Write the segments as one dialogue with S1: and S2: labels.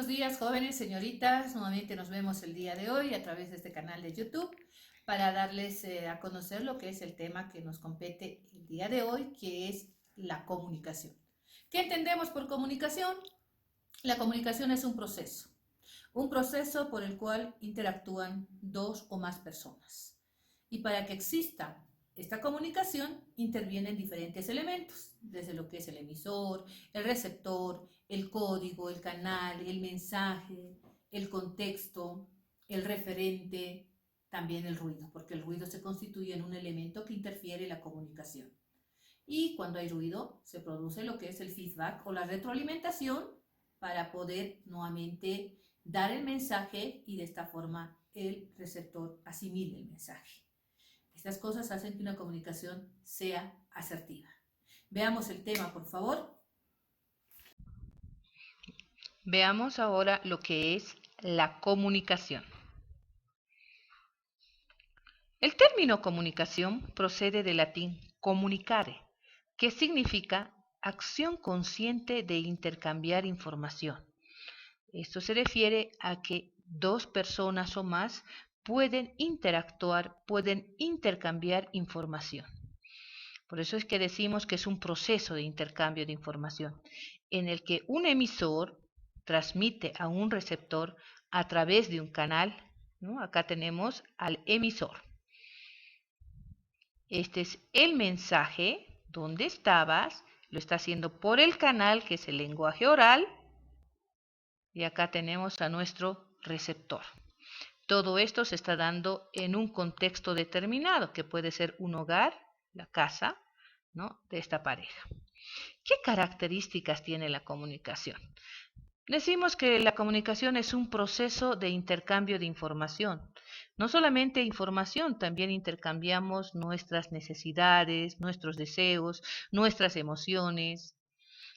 S1: buenos días, jóvenes, señoritas. Nuevamente nos vemos el día de hoy a través de este canal de YouTube para darles a conocer lo que es el tema que nos compete el día de hoy, que es la comunicación. ¿Qué entendemos por comunicación? La comunicación es un proceso por el cual interactúan dos o más personas. Y para que exista esta comunicación intervienen diferentes elementos, desde lo que es el emisor, el receptor, el código, el canal, el mensaje, el contexto, el referente, también el ruido, porque el ruido se constituye en un elemento que interfiere en la comunicación. Y cuando hay ruido, se produce lo que es el feedback o la retroalimentación para poder nuevamente dar el mensaje y de esta forma el receptor asimile el mensaje. Estas cosas hacen que una comunicación sea asertiva. Veamos el tema, por favor.
S2: Veamos ahora lo que es la comunicación. El término comunicación procede del latín comunicare, que significa acción consciente de intercambiar información. Esto se refiere a que dos personas o más pueden interactuar, pueden intercambiar información. Por eso es que decimos que es un proceso de intercambio de información, en el que un emisor transmite a un receptor a través de un canal, ¿no? Acá tenemos al emisor. Este es el mensaje, ¿dónde estabas? Lo está haciendo por el canal, que es el lenguaje oral, y acá tenemos a nuestro receptor. Todo esto se está dando en un contexto determinado, que puede ser un hogar, la casa, ¿no?, de esta pareja. ¿Qué características tiene la comunicación? Decimos que la comunicación es un proceso de intercambio de información. No solamente información, también intercambiamos nuestras necesidades, nuestros deseos, nuestras emociones.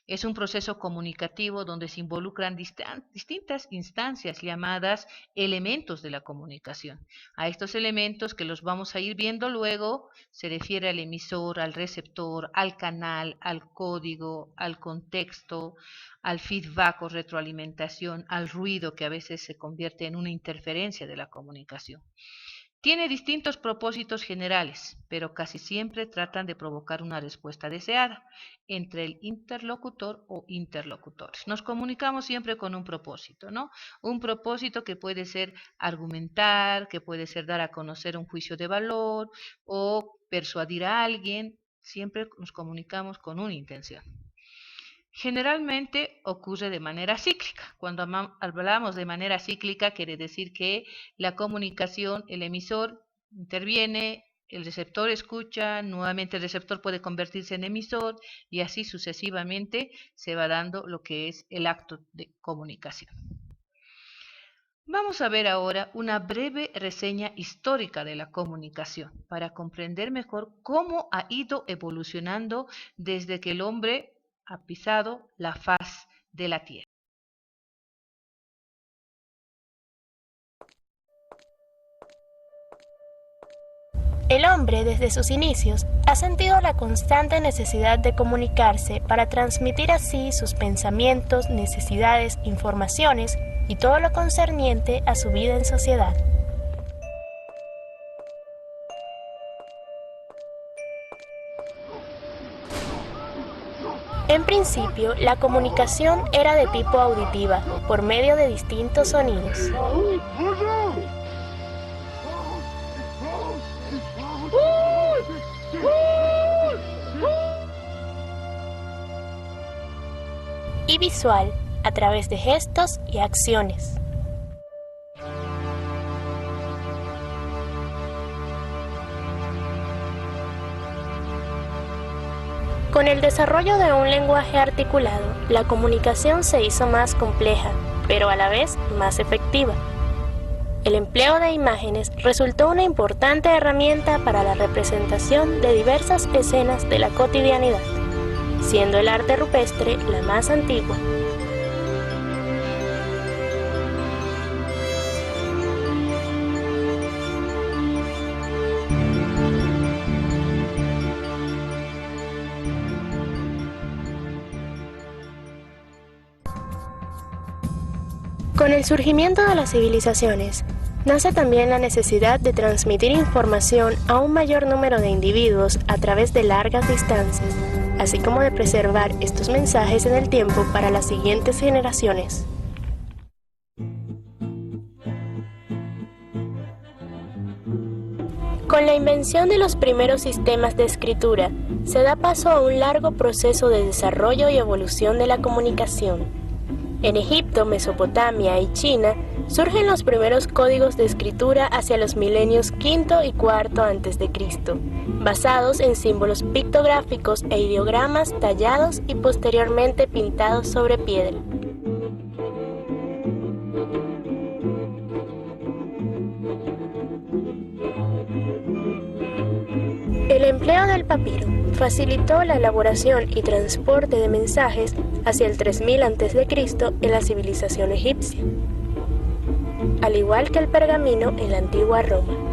S2: Es un proceso comunicativo donde se involucran distintas instancias llamadas elementos de la comunicación. A estos elementos, que los vamos a ir viendo luego, se refiere al emisor, al receptor, al canal, al código, al contexto, al feedback o retroalimentación, al ruido, que a veces se convierte en una interferencia de la comunicación. Tiene distintos propósitos generales, pero casi siempre tratan de provocar una respuesta deseada entre el interlocutor o interlocutores. Nos comunicamos siempre con un propósito, ¿no? Un propósito que puede ser argumentar, que puede ser dar a conocer un juicio de valor o persuadir a alguien. Siempre nos comunicamos con una intención. Generalmente ocurre de manera cíclica. Cuando hablamos de manera cíclica, quiere decir que la comunicación, el emisor interviene, el receptor escucha, nuevamente el receptor puede convertirse en emisor y así sucesivamente se va dando lo que es el acto de comunicación. Vamos a ver ahora una breve reseña histórica de la comunicación para comprender mejor cómo ha ido evolucionando desde que el hombre ha pisado la faz de la tierra.
S3: El hombre, desde sus inicios, ha sentido la constante necesidad de comunicarse para transmitir así sus pensamientos, necesidades, informaciones y todo lo concerniente a su vida en sociedad. En principio, la comunicación era de tipo auditiva, por medio de distintos sonidos. Y visual, a través de gestos y acciones. Con el desarrollo de un lenguaje articulado, la comunicación se hizo más compleja, pero a la vez más efectiva. El empleo de imágenes resultó una importante herramienta para la representación de diversas escenas de la cotidianidad, siendo el arte rupestre la más antigua. Con el surgimiento de las civilizaciones, nace también la necesidad de transmitir información a un mayor número de individuos a través de largas distancias, así como de preservar estos mensajes en el tiempo para las siguientes generaciones. Con la invención de los primeros sistemas de escritura, se da paso a un largo proceso de desarrollo y evolución de la comunicación. En Egipto, Mesopotamia y China surgen los primeros códigos de escritura hacia los milenios V y IV a.C., basados en símbolos pictográficos e ideogramas tallados y posteriormente pintados sobre piedra. El empleo del papiro facilitó la elaboración y transporte de mensajes hacia el 3000 a.C. en la civilización egipcia, al igual que el pergamino en la antigua Roma.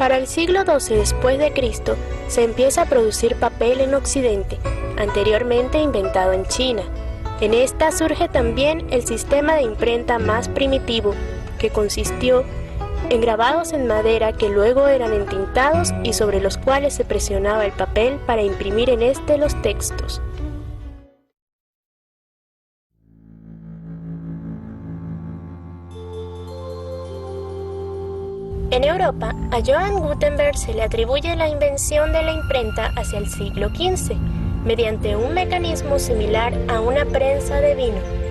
S3: Para el siglo XII después de Cristo se empieza a producir papel en Occidente, anteriormente inventado en China. En esta surge también el sistema de imprenta más primitivo, que consistió en grabados en madera que luego eran entintados y sobre los cuales se presionaba el papel para imprimir en este los textos. En Europa, a Johann Gutenberg se le atribuye la invención de la imprenta hacia el siglo XV, mediante un mecanismo similar a una prensa de vino.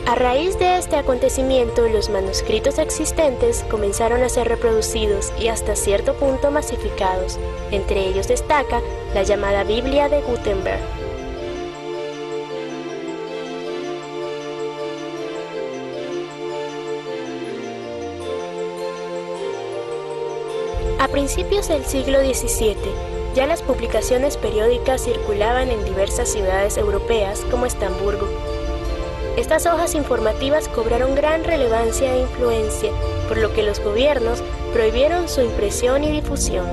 S3: A raíz de este acontecimiento, los manuscritos existentes comenzaron a ser reproducidos y hasta cierto punto masificados. Entre ellos destaca la llamada Biblia de Gutenberg. A principios del siglo XVII, ya las publicaciones periódicas circulaban en diversas ciudades europeas como Estamburgo. Estas hojas informativas cobraron gran relevancia e influencia, por lo que los gobiernos prohibieron su impresión y difusión.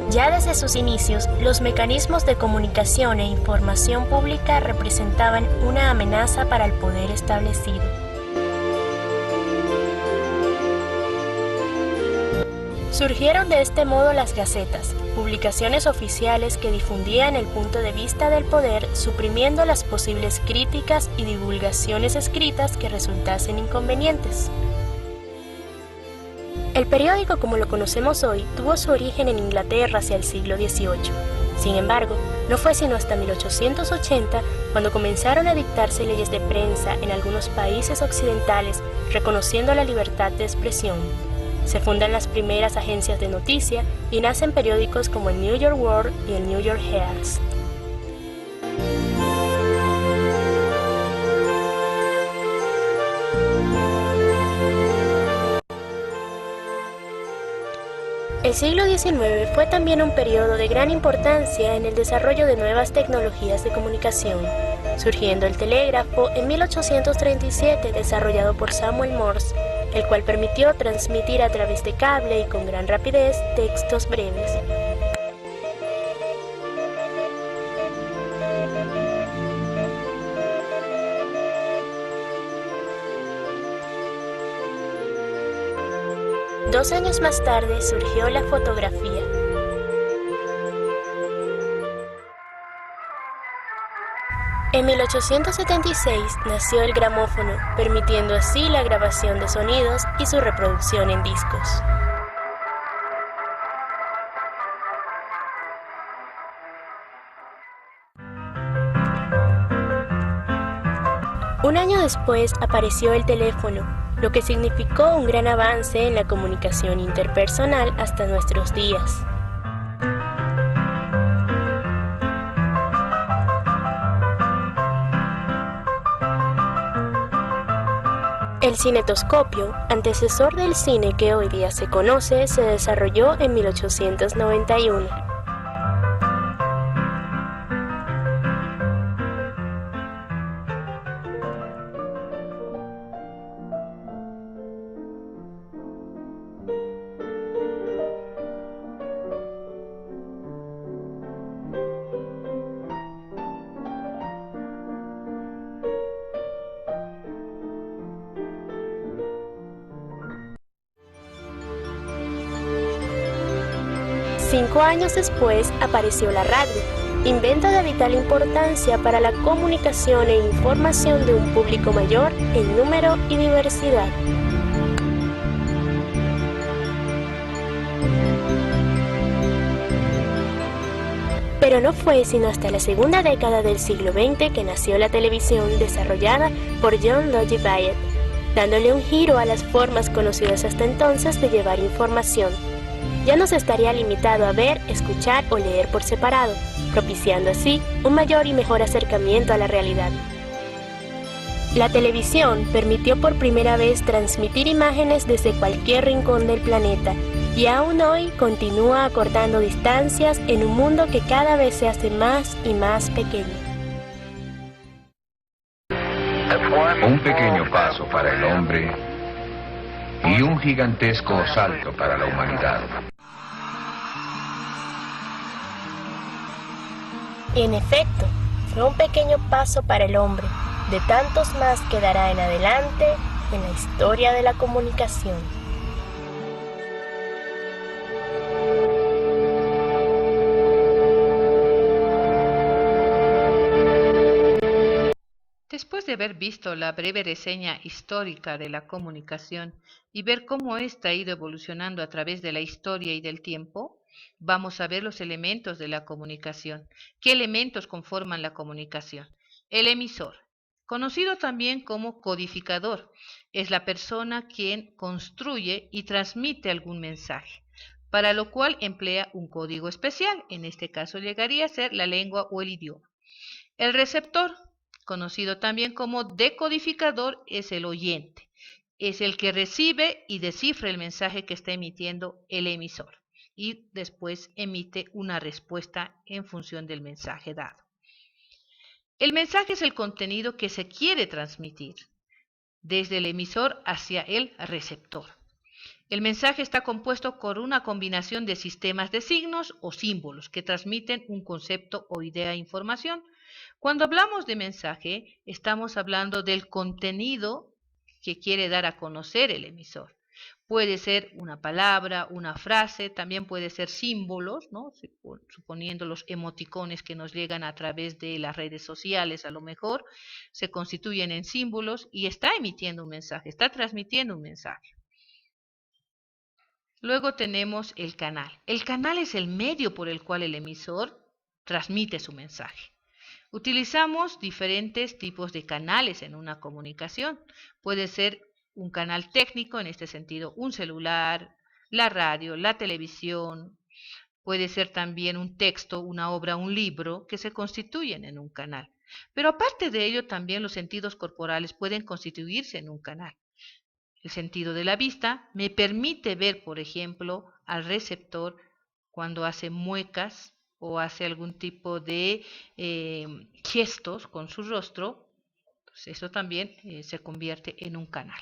S3: Ya desde sus inicios, los mecanismos de comunicación e información pública representaban una amenaza para el poder establecido. Surgieron de este modo las gacetas, publicaciones oficiales que difundían el punto de vista del poder, suprimiendo las posibles críticas y divulgaciones escritas que resultasen inconvenientes. El periódico como lo conocemos hoy tuvo su origen en Inglaterra hacia el siglo XVIII. Sin embargo, no fue sino hasta 1880 cuando comenzaron a dictarse leyes de prensa en algunos países occidentales reconociendo la libertad de expresión. Se fundan las primeras agencias de noticia y nacen periódicos como el New York World y el New York Herald. El siglo XIX fue también un periodo de gran importancia en el desarrollo de nuevas tecnologías de comunicación, surgiendo el telégrafo en 1837 desarrollado por Samuel Morse, el cual permitió transmitir a través de cable y con gran rapidez textos breves. Dos años más tarde surgió la fotografía. En 1876 nació el gramófono, permitiendo así la grabación de sonidos y su reproducción en discos. Un año después apareció el teléfono, lo que significó un gran avance en la comunicación interpersonal hasta nuestros días. El cinetoscopio, antecesor del cine que hoy día se conoce, se desarrolló en 1891. Cinco años después apareció la radio, invento de vital importancia para la comunicación e información de un público mayor en número y diversidad. Pero no fue sino hasta la segunda década del siglo XX que nació la televisión desarrollada por John Logie Baird, dándole un giro a las formas conocidas hasta entonces de llevar información. Ya no se estaría limitado a ver, escuchar o leer por separado, propiciando así un mayor y mejor acercamiento a la realidad. La televisión permitió por primera vez transmitir imágenes desde cualquier rincón del planeta y aún hoy continúa acortando distancias en un mundo que cada vez se hace más y más pequeño.
S4: Un pequeño paso para el hombre y un gigantesco salto para la humanidad.
S3: En efecto, fue un pequeño paso para el hombre, de tantos más que dará en adelante en la historia de la comunicación.
S2: Después de haber visto la breve reseña histórica de la comunicación y ver cómo ésta ha ido evolucionando a través de la historia y del tiempo, vamos a ver los elementos de la comunicación. ¿Qué elementos conforman la comunicación? El emisor, conocido también como codificador, es la persona quien construye y transmite algún mensaje, para lo cual emplea un código especial, en este caso llegaría a ser la lengua o el idioma. El receptor, conocido también como decodificador, es el oyente, es el que recibe y descifra el mensaje que está emitiendo el emisor y después emite una respuesta en función del mensaje dado. El mensaje es el contenido que se quiere transmitir desde el emisor hacia el receptor. El mensaje está compuesto por una combinación de sistemas de signos o símbolos que transmiten un concepto o idea e información. Cuando hablamos de mensaje, estamos hablando del contenido que quiere dar a conocer el emisor. Puede ser una palabra, una frase, también puede ser símbolos, ¿no? Suponiendo los emoticones que nos llegan a través de las redes sociales, a lo mejor se constituyen en símbolos y está emitiendo un mensaje, está transmitiendo un mensaje. Luego tenemos el canal. El canal es el medio por el cual el emisor transmite su mensaje. Utilizamos diferentes tipos de canales en una comunicación. Puede ser un canal técnico, en este sentido, un celular, la radio, la televisión. Puede ser también un texto, una obra, un libro, que se constituyen en un canal. Pero aparte de ello, también los sentidos corporales pueden constituirse en un canal. El sentido de la vista me permite ver, por ejemplo, al receptor cuando hace muecas o hace algún tipo de gestos con su rostro. Entonces, eso también se convierte en un canal.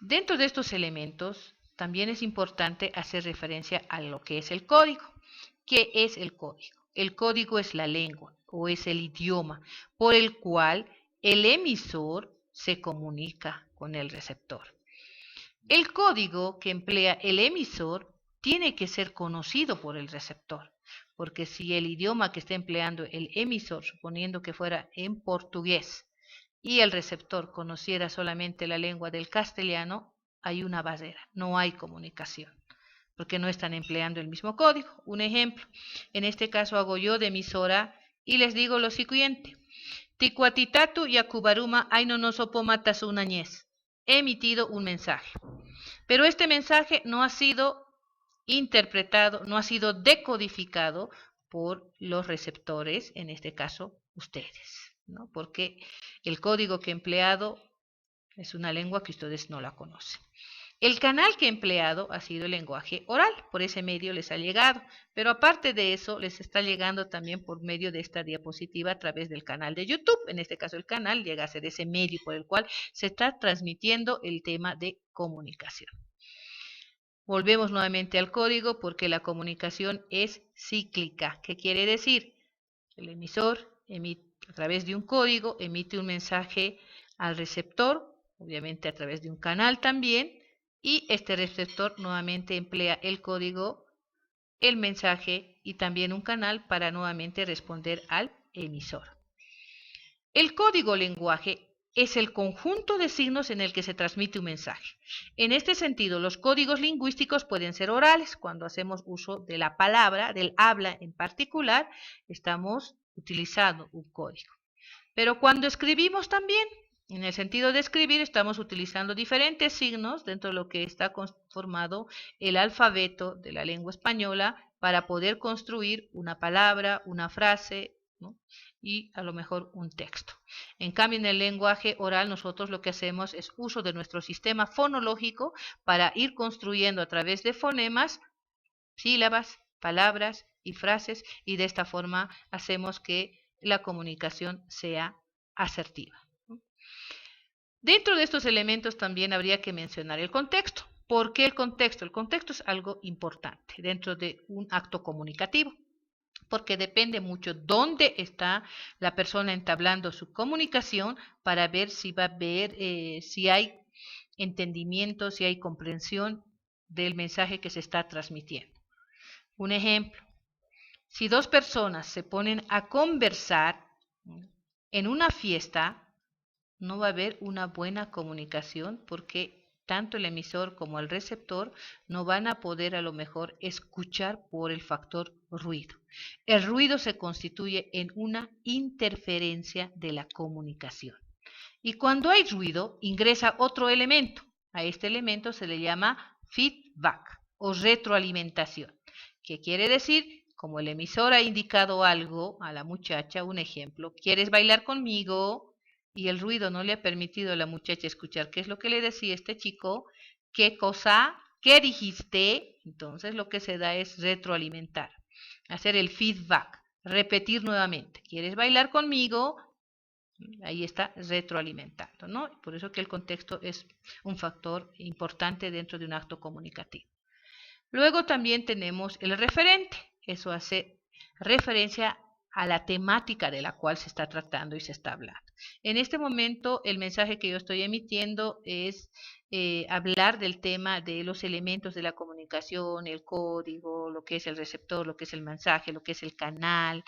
S2: Dentro de estos elementos, también es importante hacer referencia a lo que es el código. ¿Qué es el código? El código es la lengua o es el idioma por el cual el emisor se comunica con el receptor. El código que emplea el emisor tiene que ser conocido por el receptor, porque si el idioma que está empleando el emisor, suponiendo que fuera en portugués, y el receptor conociera solamente la lengua del castellano, hay una barrera, no hay comunicación, porque no están empleando el mismo código. Un ejemplo, en este caso hago yo de emisora y les digo lo siguiente: Ticuatitatu yacubaruma ainonosopomatasunanyez. He emitido un mensaje. Pero este mensaje no ha sido interpretado, no ha sido decodificado por los receptores, en este caso ustedes, ¿no? Porque el código que he empleado es una lengua que ustedes no la conocen. El canal que he empleado ha sido el lenguaje oral, por ese medio les ha llegado, pero aparte de eso les está llegando también por medio de esta diapositiva a través del canal de YouTube. En este caso el canal llega a ser ese medio por el cual se está transmitiendo el tema de comunicación. Volvemos nuevamente al código porque la comunicación es cíclica. ¿Qué quiere decir? El emisor emite, a través de un código, emite un mensaje al receptor, obviamente a través de un canal también, y este receptor nuevamente emplea el código, el mensaje y también un canal para nuevamente responder al emisor. El código lenguaje es el conjunto de signos en el que se transmite un mensaje. En este sentido, los códigos lingüísticos pueden ser orales. Cuando hacemos uso de la palabra, del habla en particular, estamos utilizando un código. Pero cuando escribimos también, en el sentido de escribir, estamos utilizando diferentes signos dentro de lo que está conformado el alfabeto de la lengua española para poder construir una palabra, una frase, ¿no? Y a lo mejor un texto. En cambio, en el lenguaje oral nosotros lo que hacemos es uso de nuestro sistema fonológico para ir construyendo a través de fonemas sílabas, palabras y frases, y de esta forma hacemos que la comunicación sea asertiva. Dentro de estos elementos también habría que mencionar el contexto. ¿Por qué el contexto? El contexto es algo importante dentro de un acto comunicativo, porque depende mucho dónde está la persona entablando su comunicación para ver si va a ver si hay entendimiento, si hay comprensión del mensaje que se está transmitiendo. Un ejemplo, si dos personas se ponen a conversar en una fiesta, no va a haber una buena comunicación porque tanto el emisor como el receptor no van a poder a lo mejor escuchar por el factor ruido. El ruido se constituye en una interferencia de la comunicación. Y cuando hay ruido, ingresa otro elemento. A este elemento se le llama feedback o retroalimentación. ¿Qué quiere decir? Como el emisor ha indicado algo a la muchacha, un ejemplo, ¿quieres bailar conmigo? Y el ruido no le ha permitido a la muchacha escuchar qué es lo que le decía este chico, qué cosa, qué dijiste. Entonces lo que se da es retroalimentar, hacer el feedback, repetir nuevamente, ¿quieres bailar conmigo? Ahí está retroalimentando, ¿no? Por eso que el contexto es un factor importante dentro de un acto comunicativo. Luego también tenemos el referente. Eso hace referencia a la temática de la cual se está tratando y se está hablando. En este momento, el mensaje que yo estoy emitiendo es hablar del tema de los elementos de la comunicación, el código, lo que es el receptor, lo que es el mensaje, lo que es el canal,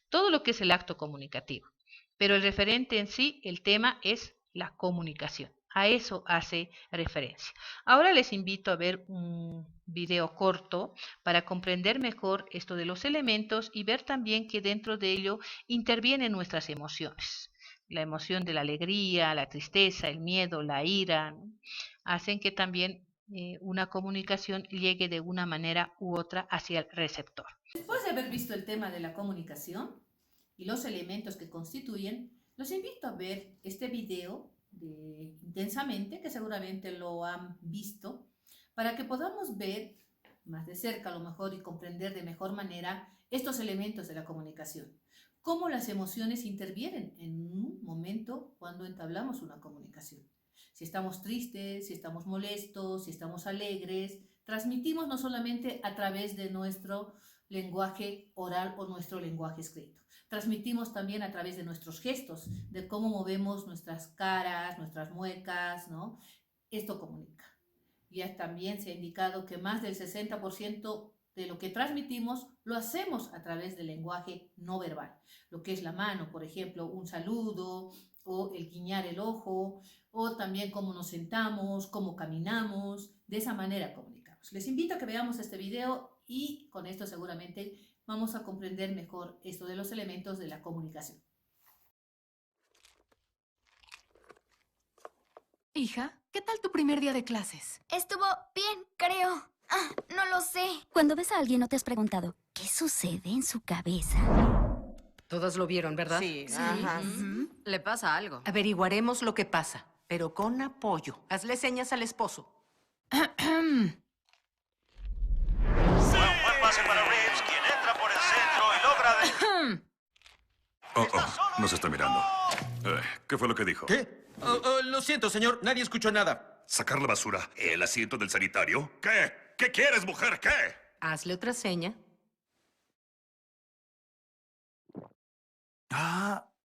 S2: todo lo que es el acto comunicativo. Pero el referente en sí, el tema es la comunicación. A eso hace referencia. Ahora les invito a ver un video corto para comprender mejor esto de los elementos y ver también que dentro de ello intervienen nuestras emociones. La emoción de la alegría, la tristeza, el miedo, la ira, ¿no? Hacen que también una comunicación llegue de una manera u otra hacia el receptor.
S1: Después de haber visto el tema de la comunicación y los elementos que constituyen, los invito a ver este video intensamente, que seguramente lo han visto, para que podamos ver más de cerca a lo mejor y comprender de mejor manera estos elementos de la comunicación. Cómo las emociones intervienen en un momento cuando entablamos una comunicación. Si estamos tristes, si estamos molestos, si estamos alegres, transmitimos no solamente a través de nuestro lenguaje oral o nuestro lenguaje escrito. Transmitimos también a través de nuestros gestos, de cómo movemos nuestras caras, nuestras muecas, ¿no? Esto comunica. Ya también se ha indicado que más del 60% de lo que transmitimos lo hacemos a través del lenguaje no verbal. Lo que es la mano, por ejemplo, un saludo o el guiñar el ojo, o también cómo nos sentamos, cómo caminamos. De esa manera comunicamos. Les invito a que veamos este video y con esto seguramente vamos a comprender mejor esto de los elementos de la comunicación.
S5: Hija, ¿qué tal tu primer día de clases?
S6: Estuvo bien, creo. No lo sé. Cuando ves a alguien, ¿no te has preguntado qué sucede en su cabeza?
S7: Todos lo vieron, ¿verdad?
S8: Sí, ajá.
S5: Le pasa algo.
S8: Averiguaremos lo que pasa, pero con apoyo. Hazle señas al esposo.
S9: Buen pase para Reeves, quien entra por el centro y logra...
S10: Nos está mirando. ¿Qué fue lo que dijo?
S11: ¿Qué? Lo siento, señor. Nadie escuchó nada.
S10: ¿Sacar la basura? ¿El asiento del sanitario? ¿Qué? ¿Qué quieres, mujer? ¿Qué?
S8: Hazle otra seña.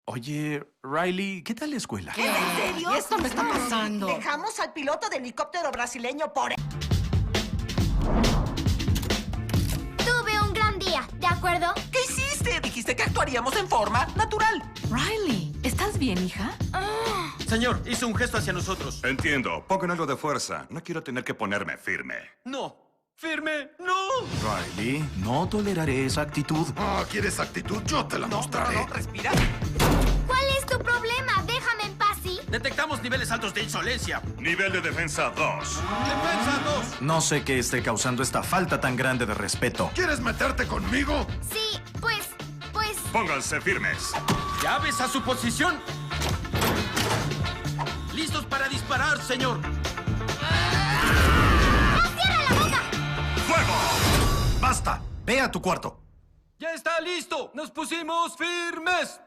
S12: Oye, Riley, ¿qué tal la escuela?
S8: ¿Qué? ¿En serio? ¿Y esto me está pasando?
S13: Dejamos al piloto de helicóptero brasileño por...
S6: Tuve un gran día, ¿de acuerdo?
S8: ¿Qué hiciste? Dijiste que actuaríamos en forma natural.
S5: Riley, ¿estás bien, hija?
S11: Señor, hizo un gesto hacia nosotros.
S10: Entiendo. Pongan algo de fuerza. No quiero tener que ponerme firme.
S11: No. ¡Firme! ¡No!
S12: Riley, no toleraré esa actitud.
S10: ¿Quieres actitud? Yo te la mostraré.
S8: No, respira.
S6: ¿Cuál es tu problema? Déjame en paz, ¿sí?
S11: Detectamos niveles altos de insolencia.
S10: Nivel de defensa 2.
S11: ¡Defensa 2!
S12: No sé qué esté causando esta falta tan grande de respeto.
S10: ¿Quieres meterte conmigo?
S6: Sí, pues...
S10: Pónganse firmes.
S11: ¡Llaves a su posición! ¡Listos para disparar, señor!
S10: ¡Fuego!
S12: ¡Basta! ¡Ve a tu cuarto!
S11: ¡Ya está listo! ¡Nos pusimos firmes!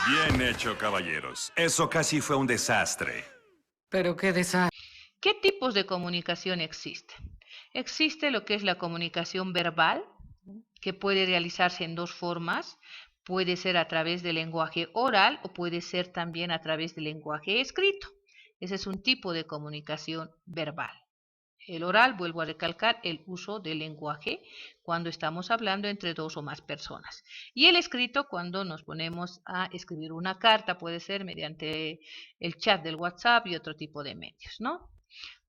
S10: Bien hecho, caballeros. Eso casi fue un desastre.
S8: Pero qué desastre.
S2: ¿Qué tipos de comunicación existen? Existe lo que es la comunicación verbal, que puede realizarse en dos formas. Puede ser a través del lenguaje oral o puede ser también a través del lenguaje escrito. Ese es un tipo de comunicación verbal. El oral, vuelvo a recalcar, el uso del lenguaje cuando estamos hablando entre dos o más personas. Y el escrito cuando nos ponemos a escribir una carta, puede ser mediante el chat del WhatsApp y otro tipo de medios, ¿no?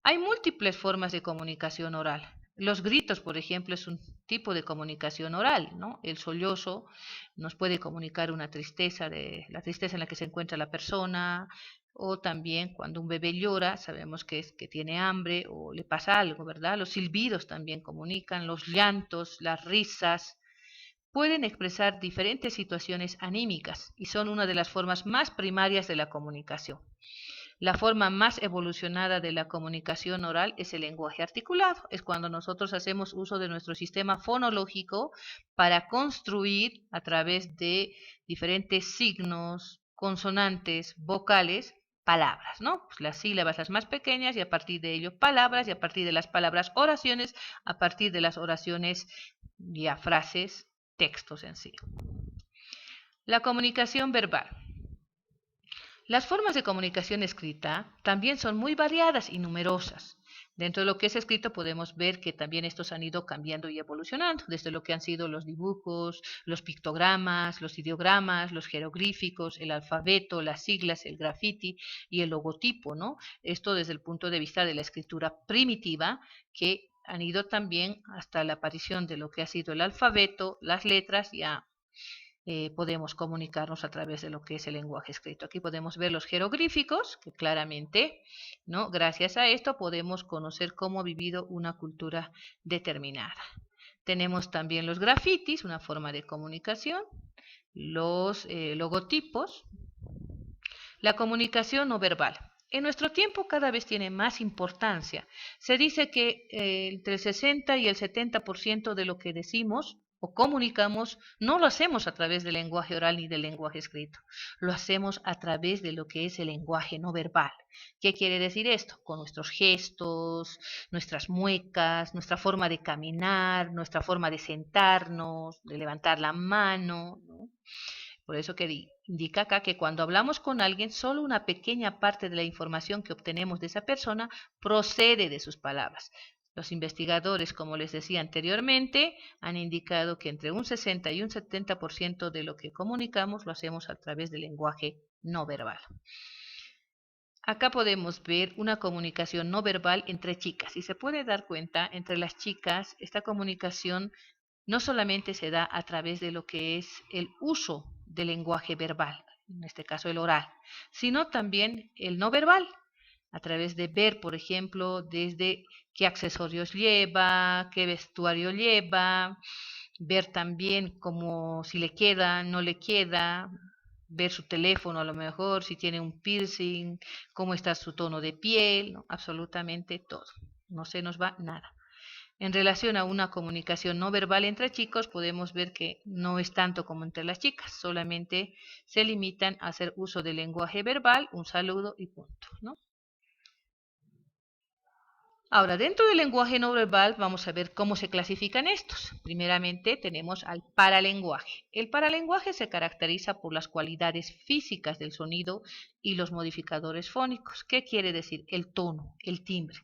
S2: Hay múltiples formas de comunicación oral. Los gritos, por ejemplo, es un tipo de comunicación oral, ¿no? El sollozo nos puede comunicar una tristeza, la tristeza en la que se encuentra la persona, o también cuando un bebé llora, sabemos que es que tiene hambre o le pasa algo, ¿verdad? Los silbidos también comunican, los llantos, las risas, pueden expresar diferentes situaciones anímicas y son una de las formas más primarias de la comunicación. La forma más evolucionada de la comunicación oral es el lenguaje articulado. Es cuando nosotros hacemos uso de nuestro sistema fonológico para construir a través de diferentes signos, consonantes, vocales, palabras, ¿no? Pues las sílabas las más pequeñas y a partir de ello palabras y a partir de las palabras oraciones, a partir de las oraciones ya frases, textos en sí. La comunicación verbal. Las formas de comunicación escrita también son muy variadas y numerosas. Dentro de lo que es escrito podemos ver que también estos han ido cambiando y evolucionando, desde lo que han sido los dibujos, los pictogramas, los ideogramas, los jeroglíficos, el alfabeto, las siglas, el graffiti y el logotipo, ¿no? Esto desde el punto de vista de la escritura primitiva, que han ido también hasta la aparición de lo que ha sido el alfabeto, las letras, ya podemos comunicarnos a través de lo que es el lenguaje escrito. Aquí podemos ver los jeroglíficos, que claramente, ¿no? Gracias a esto podemos conocer cómo ha vivido una cultura determinada. Tenemos también los grafitis, una forma de comunicación, los logotipos, la comunicación no verbal. En nuestro tiempo cada vez tiene más importancia. Se dice que entre el 60 y el 70% de lo que decimos o comunicamos no lo hacemos a través del lenguaje oral ni del lenguaje escrito, lo hacemos a través de lo que es el lenguaje no verbal. ¿Qué quiere decir esto? Con nuestros gestos, nuestras muecas, nuestra forma de caminar, nuestra forma de sentarnos, de levantar la mano, ¿no? Por eso que indica acá que cuando hablamos con alguien, solo una pequeña parte de la información que obtenemos de esa persona procede de sus palabras. Los investigadores, como les decía anteriormente, han indicado que entre un 60 y un 70% de lo que comunicamos lo hacemos a través del lenguaje no verbal. Acá podemos ver una comunicación no verbal entre chicas y se puede dar cuenta entre las chicas esta comunicación no solamente se da a través de lo que es el uso del lenguaje verbal, en este caso el oral, sino también el no verbal, a través de ver, por ejemplo, desde qué accesorios lleva, qué vestuario lleva, ver también como si le queda, no le queda, ver su teléfono a lo mejor, si tiene un piercing, cómo está su tono de piel, ¿no? Absolutamente todo. No se nos va nada. En relación a una comunicación no verbal entre chicos, podemos ver que no es tanto como entre las chicas, solamente se limitan a hacer uso del lenguaje verbal, un saludo y punto, ¿no? Ahora, dentro del lenguaje no verbal vamos a ver cómo se clasifican estos. Primeramente tenemos al paralenguaje. El paralenguaje se caracteriza por las cualidades físicas del sonido y los modificadores fónicos. ¿Qué quiere decir? El tono, el timbre,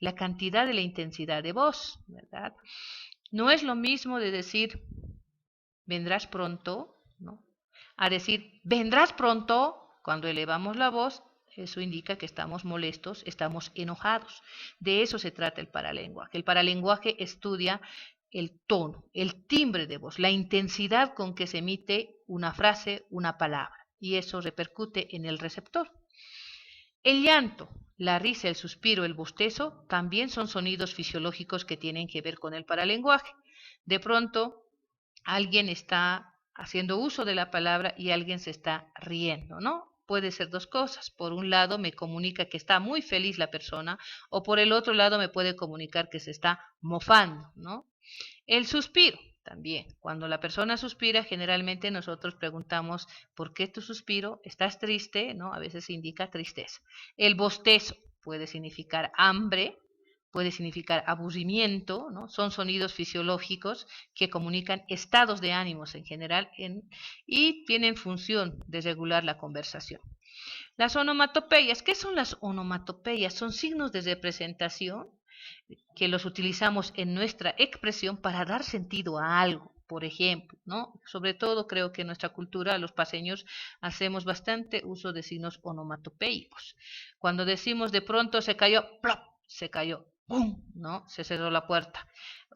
S2: la cantidad de la intensidad de voz, ¿verdad? No es lo mismo de decir vendrás pronto, ¿no? A decir vendrás pronto cuando elevamos la voz. Eso indica que estamos molestos, estamos enojados. De eso se trata el paralenguaje. El paralenguaje estudia el tono, el timbre de voz, la intensidad con que se emite una frase, una palabra, y eso repercute en el receptor. El llanto, la risa, el suspiro, el bostezo, también son sonidos fisiológicos que tienen que ver con el paralenguaje. De pronto, alguien está haciendo uso de la palabra y alguien se está riendo, ¿no? Puede ser dos cosas. Por un lado me comunica que está muy feliz la persona, o por el otro lado me puede comunicar que se está mofando, ¿no? El suspiro también. Cuando la persona suspira, generalmente nosotros preguntamos ¿por qué tu suspiro? ¿Estás triste? ¿No? A veces indica tristeza. El bostezo puede significar hambre, puede significar aburrimiento, ¿no? Son sonidos fisiológicos que comunican estados de ánimos en general y tienen función de regular la conversación. Las onomatopeyas, ¿qué son las onomatopeyas? Son signos de representación que los utilizamos en nuestra expresión para dar sentido a algo. Por ejemplo, ¿no? Sobre todo creo que en nuestra cultura, los paseños, hacemos bastante uso de signos onomatopeicos. Cuando decimos de pronto se cayó, ¡plop! Se cayó, ¡pum! ¿No? Se cerró la puerta.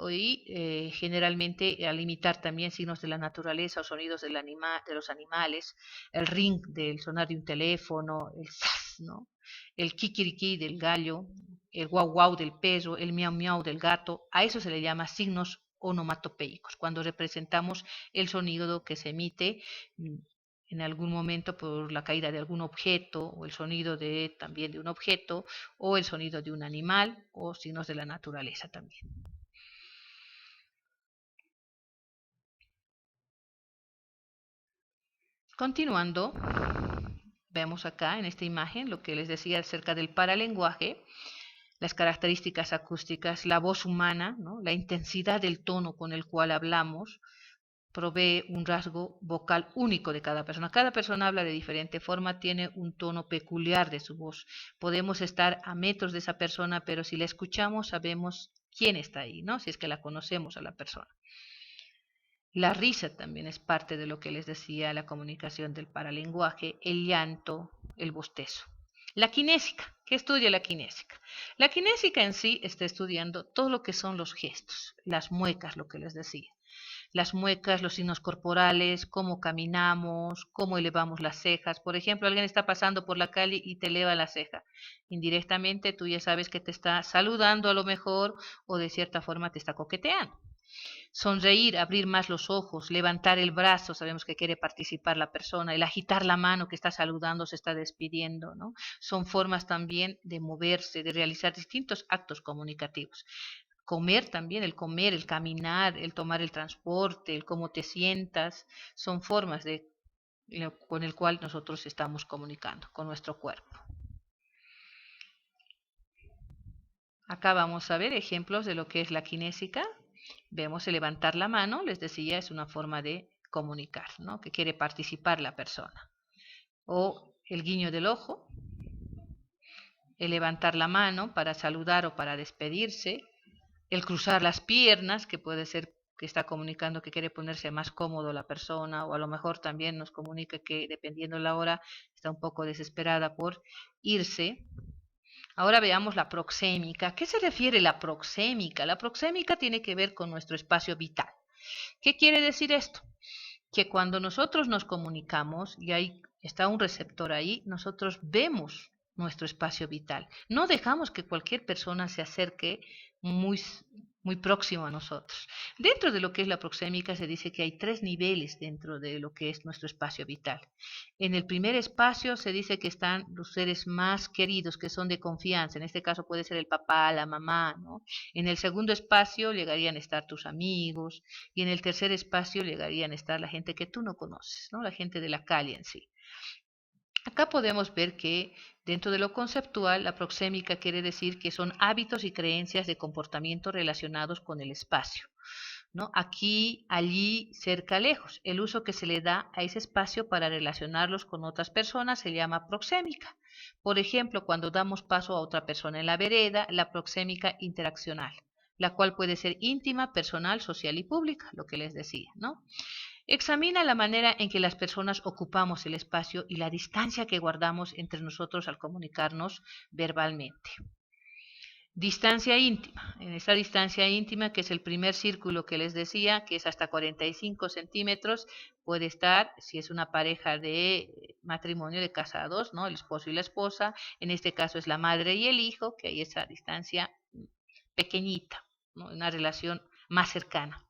S2: Y generalmente al imitar también signos de la naturaleza o sonidos de los animales, el ring del sonar de un teléfono, el zas, ¿no? El kikiriki del gallo, el guau guau del perro, el miau miau del gato, a eso se le llama signos onomatopeicos, cuando representamos el sonido que se emite en algún momento por la caída de algún objeto, o el sonido también de un objeto, o el sonido de un animal, o signos de la naturaleza también. Continuando, vemos acá en esta imagen lo que les decía acerca del paralenguaje, las características acústicas, la voz humana, ¿no? La intensidad del tono con el cual hablamos, provee un rasgo vocal único de cada persona. Cada persona habla de diferente forma, tiene un tono peculiar de su voz. Podemos estar a metros de esa persona, pero si la escuchamos sabemos quién está ahí, ¿no? Si es que la conocemos a la persona. La risa también es parte de lo que les decía, la comunicación del paralenguaje, el llanto, el bostezo. La kinésica. ¿Qué estudia la kinésica? La kinésica en sí está estudiando todo lo que son los gestos, las muecas, lo que les decía. Las muecas, los signos corporales, cómo caminamos, cómo elevamos las cejas. Por ejemplo, alguien está pasando por la calle y te eleva la ceja. Indirectamente tú ya sabes que te está saludando a lo mejor o de cierta forma te está coqueteando. Sonreír, abrir más los ojos, levantar el brazo, sabemos que quiere participar la persona, el agitar la mano que está saludando, se está despidiendo, ¿no? Son formas también de moverse, de realizar distintos actos comunicativos. Comer también, el comer, el caminar, el tomar el transporte, el cómo te sientas, son formas con el cual nosotros estamos comunicando con nuestro cuerpo. Acá vamos a ver ejemplos de lo que es la kinésica. Vemos el levantar la mano, les decía, es una forma de comunicar, ¿no? Que quiere participar la persona. O el guiño del ojo, el levantar la mano para saludar o para despedirse, el cruzar las piernas, que puede ser que está comunicando que quiere ponerse más cómodo la persona, o a lo mejor también nos comunica que dependiendo la hora está un poco desesperada por irse. Ahora veamos la proxémica. ¿A qué se refiere la proxémica? La proxémica tiene que ver con nuestro espacio vital. ¿Qué quiere decir esto? Que cuando nosotros nos comunicamos y hay está un receptor ahí, nosotros vemos nuestro espacio vital. No dejamos que cualquier persona se acerque muy próximo a nosotros. Dentro de lo que es la proxémica se dice que hay 3 niveles dentro de lo que es nuestro espacio vital. En el primer espacio se dice que están los seres más queridos, que son de confianza. En este caso puede ser el papá, la mamá, ¿no? En el segundo espacio llegarían a estar tus amigos. Y en el tercer espacio llegarían a estar la gente que tú no conoces, ¿no? La gente de la calle en sí. Acá podemos ver que dentro de lo conceptual, la proxémica quiere decir que son hábitos y creencias de comportamiento relacionados con el espacio, ¿no? Aquí, allí, cerca, lejos. El uso que se le da a ese espacio para relacionarlos con otras personas se llama proxémica. Por ejemplo, cuando damos paso a otra persona en la vereda, la proxémica interaccional, la cual puede ser íntima, personal, social y pública, lo que les decía, ¿no? Examina la manera en que las personas ocupamos el espacio y la distancia que guardamos entre nosotros al comunicarnos verbalmente. Distancia íntima. En esta distancia íntima, que es el primer círculo que les decía, que es hasta 45 centímetros, puede estar, si es una pareja de matrimonio de casados, ¿no? El esposo y la esposa, en este caso es la madre y el hijo, que hay esa distancia pequeñita, ¿no? Una relación más cercana.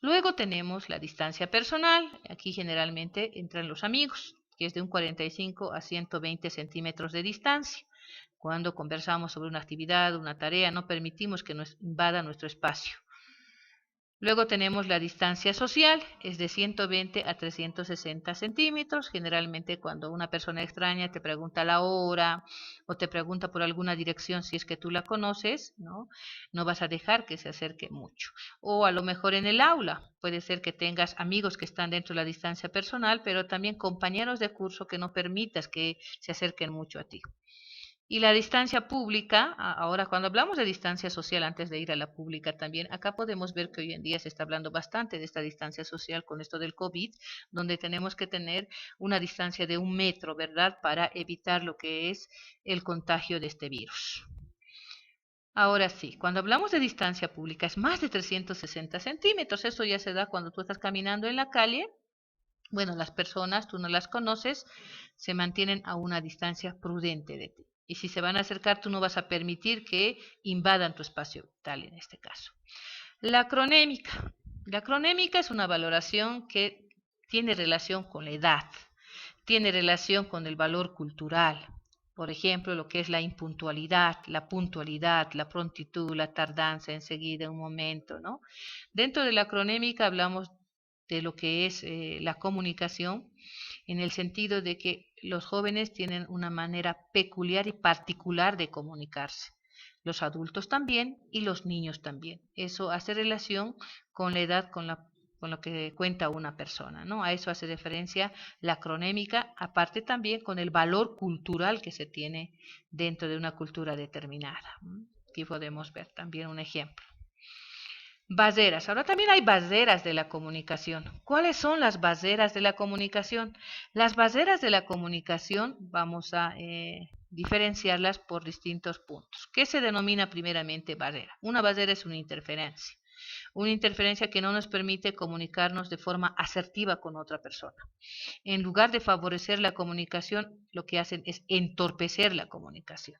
S2: Luego tenemos la distancia personal, aquí generalmente entran los amigos, que es de un 45 a 120 centímetros de distancia. Cuando conversamos sobre una actividad, una tarea, no permitimos que nos invada nuestro espacio. Luego tenemos la distancia social, es de 120 a 360 centímetros. Generalmente cuando una persona extraña te pregunta la hora o te pregunta por alguna dirección, si es que tú la conoces, ¿no? No vas a dejar que se acerque mucho. O a lo mejor en el aula, puede ser que tengas amigos que están dentro de la distancia personal, pero también compañeros de curso que no permitas que se acerquen mucho a ti. Y la distancia pública, ahora cuando hablamos de distancia social, antes de ir a la pública también, acá podemos ver que hoy en día se está hablando bastante de esta distancia social con esto del COVID, donde tenemos que tener una distancia de 1 metro, ¿verdad?, para evitar lo que es el contagio de este virus. Ahora sí, cuando hablamos de distancia pública es más de 360 centímetros, eso ya se da cuando tú estás caminando en la calle. Bueno, las personas, tú no las conoces, se mantienen a una distancia prudente de ti. Y si se van a acercar, tú no vas a permitir que invadan tu espacio vital en este caso. La cronémica. La cronémica es una valoración que tiene relación con la edad, tiene relación con el valor cultural. Por ejemplo, lo que es la impuntualidad, la puntualidad, la prontitud, la tardanza, enseguida, un momento, ¿no? Dentro de la cronémica hablamos de lo que es la comunicación, en el sentido de que los jóvenes tienen una manera peculiar y particular de comunicarse. Los adultos también y los niños también. Eso hace relación con la edad con lo que cuenta una persona, ¿no? A eso hace referencia la cronémica, aparte también con el valor cultural que se tiene dentro de una cultura determinada. Aquí podemos ver también un ejemplo. Baseras. Ahora también hay baseras de la comunicación. ¿Cuáles son las baseras de la comunicación? Las baseras de la comunicación vamos a diferenciarlas por distintos puntos. ¿Qué se denomina primeramente barrera? Una barrera es una interferencia. Una interferencia que no nos permite comunicarnos de forma asertiva con otra persona. En lugar de favorecer la comunicación, lo que hacen es entorpecer la comunicación.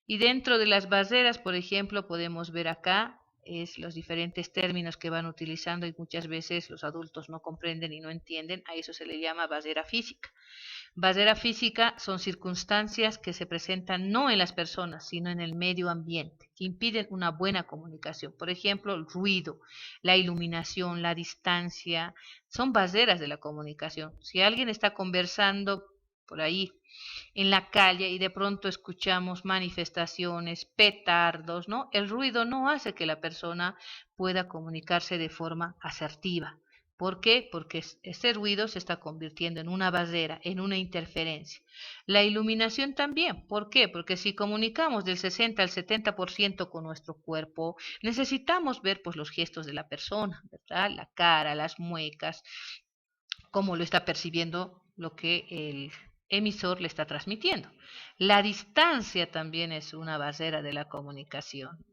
S2: Y dentro de las barreras, por ejemplo, podemos ver acá los diferentes términos que van utilizando y muchas veces los adultos no comprenden y no entienden. A eso se le llama barrera física. Barrera física son circunstancias que se presentan no en las personas, sino en el medio ambiente, que impiden una buena comunicación. Por ejemplo, el ruido, la iluminación, la distancia, son barreras de la comunicación. Si alguien está conversando por ahí en la calle y de pronto escuchamos manifestaciones, petardos, ¿no? El ruido no hace que la persona pueda comunicarse de forma asertiva. ¿Por qué? Porque ese ruido se está convirtiendo en una barrera, en una interferencia. La iluminación también. ¿Por qué? Porque si comunicamos del 60 al 70% con nuestro cuerpo, necesitamos ver pues, los gestos de la persona, ¿verdad? La cara, las muecas, cómo lo está percibiendo lo que el emisor le está transmitiendo. La distancia también es una barrera de la comunicación.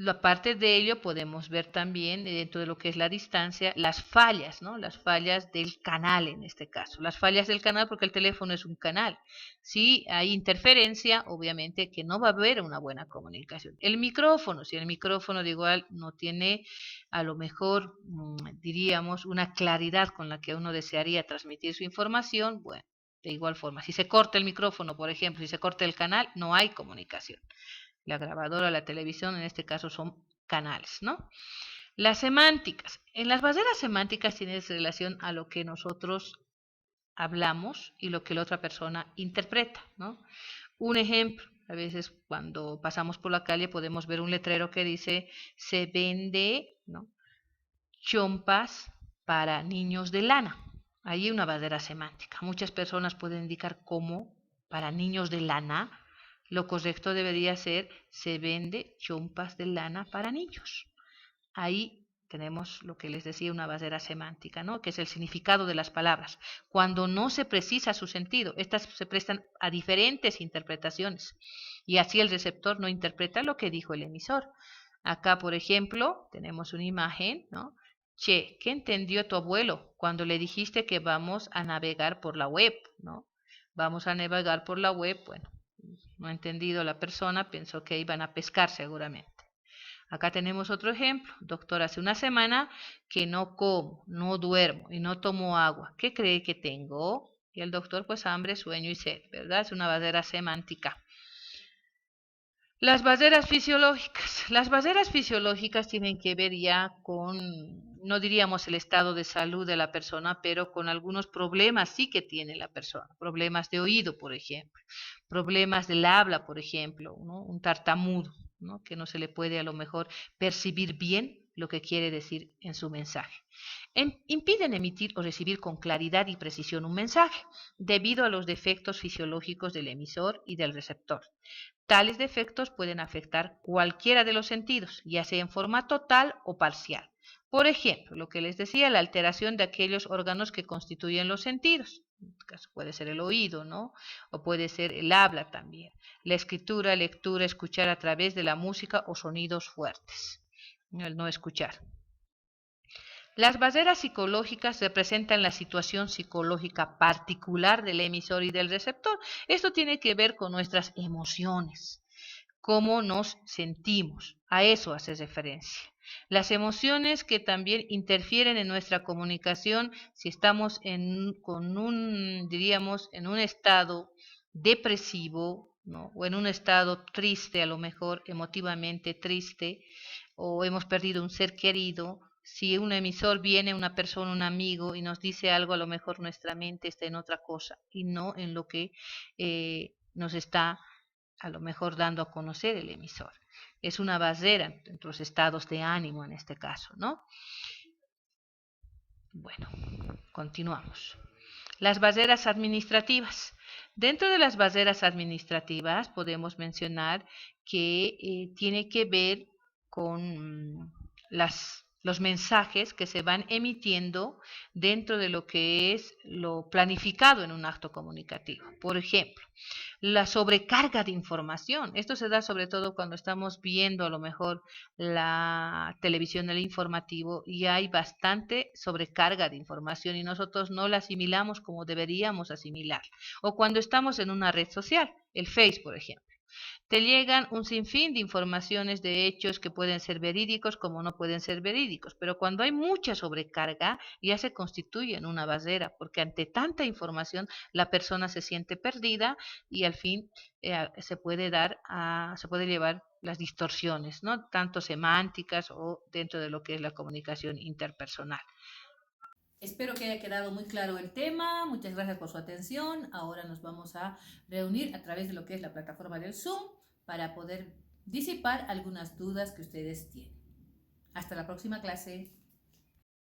S2: Aparte de ello, podemos ver también dentro de lo que es la distancia las fallas, ¿no? Las fallas del canal en este caso. Las fallas del canal porque el teléfono es un canal. Si hay interferencia, obviamente que no va a haber una buena comunicación. El micrófono, si el micrófono de igual no tiene a lo mejor, diríamos, una claridad con la que uno desearía transmitir su información, bueno, de igual forma. Si se corta el micrófono, por ejemplo, si se corta el canal, no hay comunicación. La grabadora, la televisión, en este caso son canales, ¿no? Las semánticas. En las barreras semánticas tienen relación a lo que nosotros hablamos y lo que la otra persona interpreta, ¿no? Un ejemplo, a veces cuando pasamos por la calle podemos ver un letrero que dice se vende, ¿no?, chompas para niños de lana. Ahí hay una barrera semántica. Muchas personas pueden indicar cómo para niños de lana. Lo correcto debería ser se vende chompas de lana para niños. Ahí tenemos lo que les decía, una barrera semántica, ¿no?, que es el significado de las palabras. Cuando no se precisa su sentido, estas se prestan a diferentes interpretaciones y así el receptor no interpreta lo que dijo el emisor. Acá, por ejemplo, tenemos una imagen, ¿no? Che, ¿qué entendió tu abuelo cuando le dijiste que vamos a navegar por la web, ¿no? Vamos a navegar por la web, bueno, no ha entendido la persona, pensó que iban a pescar seguramente. Acá tenemos otro ejemplo. Doctor, hace una semana que no como, no duermo y no tomo agua. ¿Qué cree que tengo? Y el doctor, pues hambre, sueño y sed, ¿verdad? Es una barrera semántica. Las barreras fisiológicas. Las barreras fisiológicas tienen que ver ya con, no diríamos el estado de salud de la persona, pero con algunos problemas sí que tiene la persona. Problemas de oído, por ejemplo. Problemas del habla, por ejemplo, ¿no? Un tartamudo, ¿no?, que no se le puede a lo mejor percibir bien lo que quiere decir en su mensaje. Impiden emitir o recibir con claridad y precisión un mensaje, debido a los defectos fisiológicos del emisor y del receptor. Tales defectos pueden afectar cualquiera de los sentidos, ya sea en forma total o parcial. Por ejemplo, lo que les decía, la alteración de aquellos órganos que constituyen los sentidos. En este caso puede ser el oído, ¿no? O puede ser el habla también. La escritura, lectura, escuchar a través de la música o sonidos fuertes. El no escuchar. Las barreras psicológicas representan la situación psicológica particular del emisor y del receptor. Esto tiene que ver con nuestras emociones, cómo nos sentimos. A eso hace referencia. Las emociones que también interfieren en nuestra comunicación, si estamos diríamos, en un estado depresivo, ¿no?, o en un estado triste, a lo mejor emotivamente triste, o hemos perdido un ser querido. Si un emisor viene, una persona, un amigo, y nos dice algo, a lo mejor nuestra mente está en otra cosa y no en lo que nos está a lo mejor dando a conocer el emisor. Es una barrera entre los estados de ánimo en este caso, ¿no? Bueno, continuamos. Las barreras administrativas. Dentro de las barreras administrativas podemos mencionar que tiene que ver con los mensajes que se van emitiendo dentro de lo que es lo planificado en un acto comunicativo. Por ejemplo, la sobrecarga de información. Esto se da sobre todo cuando estamos viendo a lo mejor la televisión, el informativo, y hay bastante sobrecarga de información y nosotros no la asimilamos como deberíamos asimilar. O cuando estamos en una red social, el Face, por ejemplo. Te llegan un sinfín de informaciones, de hechos que pueden ser verídicos como no pueden ser verídicos, pero cuando hay mucha sobrecarga ya se constituye en una barrera, porque ante tanta información la persona se siente perdida y al fin se puede llevar las distorsiones, ¿no?, tanto semánticas o dentro de lo que es la comunicación interpersonal.
S1: Espero que haya quedado muy claro el tema. Muchas gracias por su atención. Ahora nos vamos a reunir a través de lo que es la plataforma del Zoom para poder disipar algunas dudas que ustedes tienen. Hasta la próxima clase.